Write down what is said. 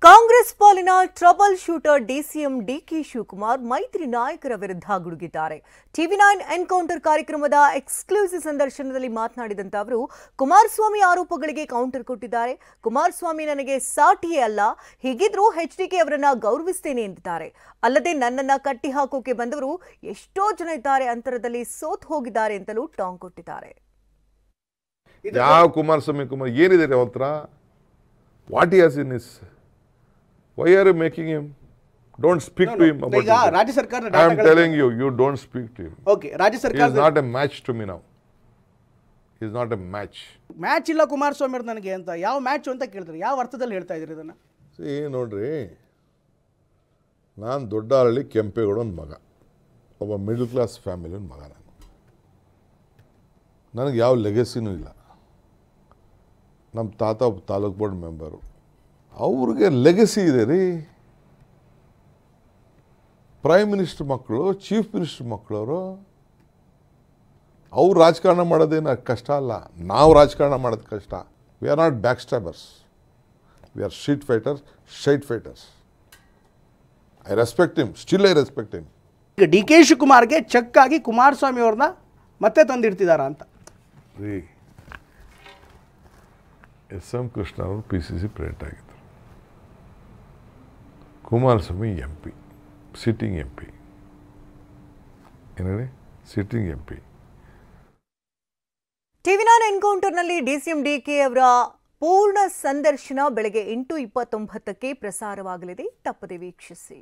ಕಾಂಗ್ರೆಸ್ ಪಾಲಿನ trouble shooter DCM DK Shivakumar ಮೈತ್ರಿ ನಾಯಕರ ವಿರುದ್ಧ ಗುಡುಗಿದ್ದಾರೆ. ಟಿವಿ9 ಎನ್ಕೌಂಟರ್ ಕಾರ್ಯಕ್ರಮದ ಎಕ್ಸ್ಕ್ಲೂಸಿವ್ ಸಂದರ್ಶನದಲ್ಲಿ ಮಾತನಾಡಿದಂತ ಅವರು ಕುಮಾರಸ್ವಾಮಿ ಆರೋಪಗಳಿಗೆ ಕೌಂಟರ್ ಕೊಟ್ಟಿದ್ದಾರೆ. ಕುಮಾರಸ್ವಾಮಿ ನನಗೆ ಸಾಟಿಯೇ ಅಲ್ಲ, ಹೀಗಿದ್ರೂ ಎಚ್ಡಿಕೆ ಅವರನ್ನ ಗೌರವಿಸ್ತೇನೆ ಎಂದಿದ್ದಾರೆ. ಅಲ್ಲದೆ ನನ್ನನ್ನ ಕಟ್ಟಿ ಹಾಕೋಕೆ ಬಂದವರು ಎಷ್ಟೋ ಜನ ಇದ್ದಾರೆ, ಅಂತರದಲ್ಲಿ ಸೋತ್ ಹೋಗಿದ್ದಾರೆ ಅಂತಲೂ ಟಾಂಗ್ ಕೊಟ್ಟಿದ್ದಾರೆ. ಯಾವ ಕುಮಾರಸ್ವಾಮಿ ಏನಿದೆ ಅವತ್ರ? What he has in his? Why are you making him? Don't speak to him about it. Rajya Sarkar I am telling you, you don't speak to him. Okay, Rajya Sarkar is not a match to me now. He is not a match. Match illa Kumaraswamy ಅವರು ನನಗೆ ಅಂತ ಯಾವ match ಅಂತ ಕೇಳ್ತಾರೆ, ಯಾವ ಅರ್ಥದಲ್ಲಿ ಹೇಳ್ತಾ ಇದ್ದೀರಿ ಇದನ್ನ? ನೋಡ್ರಿ, ನಾನು ದೊಡ್ಡಹಳ್ಳಿ ಕೆಂಪೇಗೌಡನ ಮಗ, ಒಬ್ಬ ಮಿಡಲ್ ಕ್ಲಾಸ್ ಫ್ಯಾಮಿಲಿಯ ಮಗ. ನನಗೆ ಯಾವ ಲೆಗಸಿನೂ ಇಲ್ಲ. ನಮ್ಮ ತಾತ ಒಬ್ಬ ತಾಲೂಕು ಬೋರ್ಡ್ ಮೆಂಬರು, ಅವ್ರಿಗೆ ಲೆಗಸಿ ಇದೆ ರೀ. ಪ್ರೈಮ್ ಮಿನಿಸ್ಟರ್ ಮಕ್ಕಳು, ಚೀಫ್ ಮಿನಿಸ್ಟರ್ ಮಕ್ಕಳವರು, ಅವ್ರು ರಾಜಕಾರಣ ಮಾಡೋದೇನು ಕಷ್ಟ ಅಲ್ಲ, ನಾವು ರಾಜಕಾರಣ ಮಾಡೋದು ಕಷ್ಟ. We are not back stabbers, we are street fighters, straight fighters. I respect him, still I respect him. ಈಗ ಡಿ ಕೆ ಶಿವಕುಮಾರ್ಗೆ ಚೆಕ್ ಆಗಿ ಕುಮಾರಸ್ವಾಮಿ ಅವ್ರನ್ನ ಮತ್ತೆ ತಂದಿಡ್ತಿದಾರ ಅಂತ ರೀ. ಎಸ್.ಎಂ. ಕೃಷ್ಣ ಅವರು PCC ಪ್ರೆಸಿಡೆಂಟ್ ಆಗಿದ್ದರು. Kumaraswamy MP, sitting MP. ಏನೇಳಿ ಸಿಟ್ಟಿಂಗ್ MP. ಟಿವಿ9 ಎನ್ಕೌಂಟರ್ನಲ್ಲಿ ಡಿಸಿಎಂ ಡಿಕೆ ಅವರ ಪೂರ್ಣ ಸಂದರ್ಶನ ಬೆಳಗ್ಗೆ 8:29ಕ್ಕೆ ಪ್ರಸಾರವಾಗಲಿದೆ. ತಪ್ಪದೆ ವೀಕ್ಷಿಸಿ.